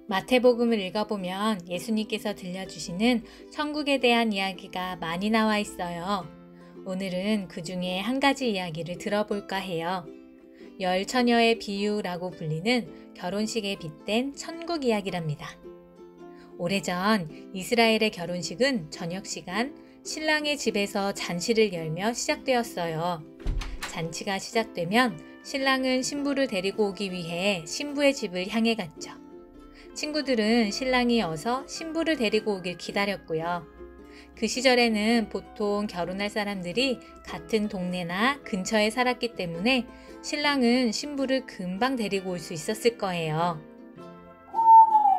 마태복음을 읽어보면 예수님께서 들려주시는 천국에 대한 이야기가 많이 나와 있어요. 오늘은 그 중에 한 가지 이야기를 들어볼까 해요. 열 처녀의 비유라고 불리는 결혼식에 빗댄 천국 이야기랍니다. 오래전 이스라엘의 결혼식은 저녁 시간 신랑의 집에서 잔치를 열며 시작되었어요. 잔치가 시작되면 신랑은 신부를 데리고 오기 위해 신부의 집을 향해 갔죠. 친구들은 신랑이 어서 신부를 데리고 오길 기다렸고요. 그 시절에는 보통 결혼할 사람들이 같은 동네나 근처에 살았기 때문에 신랑은 신부를 금방 데리고 올 수 있었을 거예요.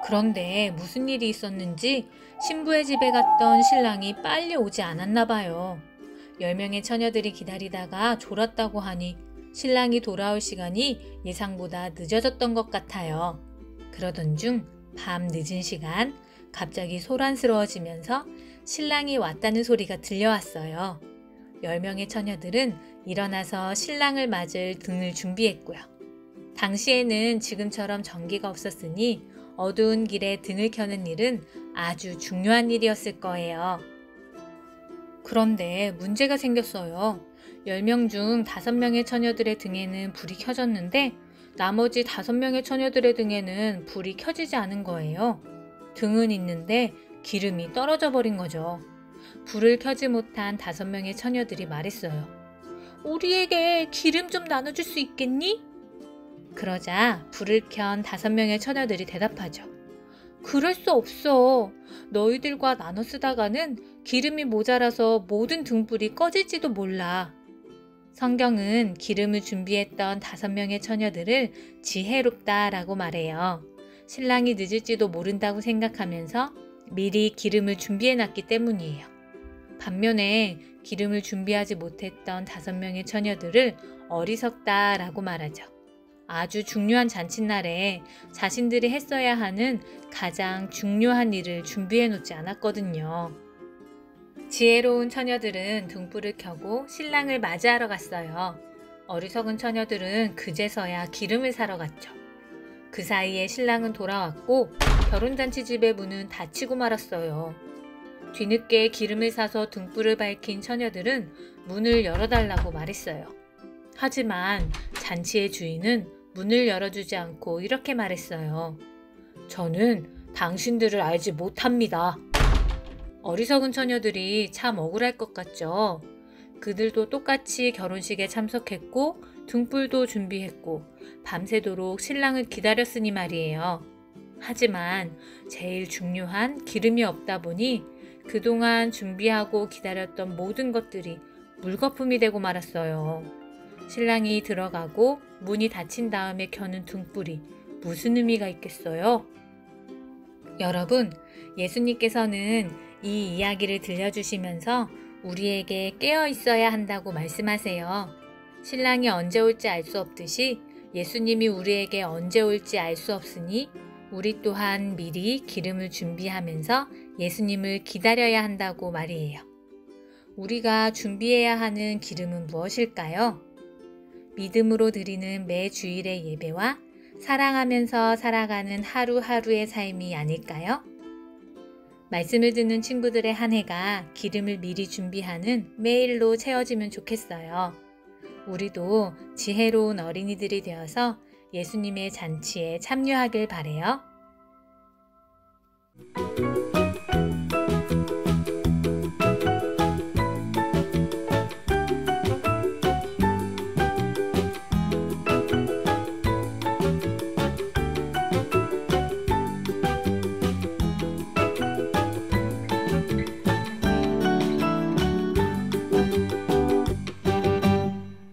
그런데 무슨 일이 있었는지 신부의 집에 갔던 신랑이 빨리 오지 않았나 봐요. 10명의 처녀들이 기다리다가 졸았다고 하니 신랑이 돌아올 시간이 예상보다 늦어졌던 것 같아요. 그러던 중 밤 늦은 시간 갑자기 소란스러워지면서 신랑이 왔다는 소리가 들려왔어요. 10명의 처녀들은 일어나서 신랑을 맞을 등을 준비했고요. 당시에는 지금처럼 전기가 없었으니 어두운 길에 등을 켜는 일은 아주 중요한 일이었을 거예요. 그런데 문제가 생겼어요. 10명 중 5명의 처녀들의 등에는 불이 켜졌는데 나머지 5명의 처녀들의 등에는 불이 켜지지 않은 거예요. 등은 있는데 기름이 떨어져 버린 거죠. 불을 켜지 못한 5명의 처녀들이 말했어요. 우리에게 기름 좀 나눠줄 수 있겠니? 그러자 불을 켠 5명의 처녀들이 대답하죠. 그럴 수 없어. 너희들과 나눠 쓰다가는 기름이 모자라서 모든 등불이 꺼질지도 몰라. 성경은 기름을 준비했던 5명의 처녀들을 지혜롭다라고 말해요. 신랑이 늦을지도 모른다고 생각하면서 미리 기름을 준비해놨기 때문이에요. 반면에 기름을 준비하지 못했던 5명의 처녀들을 어리석다라고 말하죠. 아주 중요한 잔칫날에 자신들이 했어야 하는 가장 중요한 일을 준비해놓지 않았거든요. 지혜로운 처녀들은 등불을 켜고 신랑을 맞이하러 갔어요. 어리석은 처녀들은 그제서야 기름을 사러 갔죠. 그 사이에 신랑은 돌아왔고 결혼잔치 집의 문은 닫히고 말았어요. 뒤늦게 기름을 사서 등불을 밝힌 처녀들은 문을 열어달라고 말했어요. 하지만 잔치의 주인은 문을 열어주지 않고 이렇게 말했어요. 저는 당신들을 알지 못합니다. 어리석은 처녀들이 참 억울할 것 같죠. 그들도 똑같이 결혼식에 참석했고 등불도 준비했고 밤새도록 신랑을 기다렸으니 말이에요. 하지만 제일 중요한 기름이 없다 보니 그동안 준비하고 기다렸던 모든 것들이 물거품이 되고 말았어요. 신랑이 들어가고 문이 닫힌 다음에 켜는 등불이 무슨 의미가 있겠어요? 여러분, 예수님께서는 이 이야기를 들려주시면서 우리에게 깨어 있어야 한다고 말씀하세요. 신랑이 언제 올지 알 수 없듯이 예수님이 우리에게 언제 올지 알 수 없으니 우리 또한 미리 기름을 준비하면서 예수님을 기다려야 한다고 말이에요. 우리가 준비해야 하는 기름은 무엇일까요? 믿음으로 드리는 매 주일의 예배와 사랑하면서 살아가는 하루하루의 삶이 아닐까요? 말씀을 듣는 친구들의 한 해가 기름을 미리 준비하는 매일로 채워지면 좋겠어요. 우리도 지혜로운 어린이들이 되어서 예수님의 잔치에 참여하길 바래요.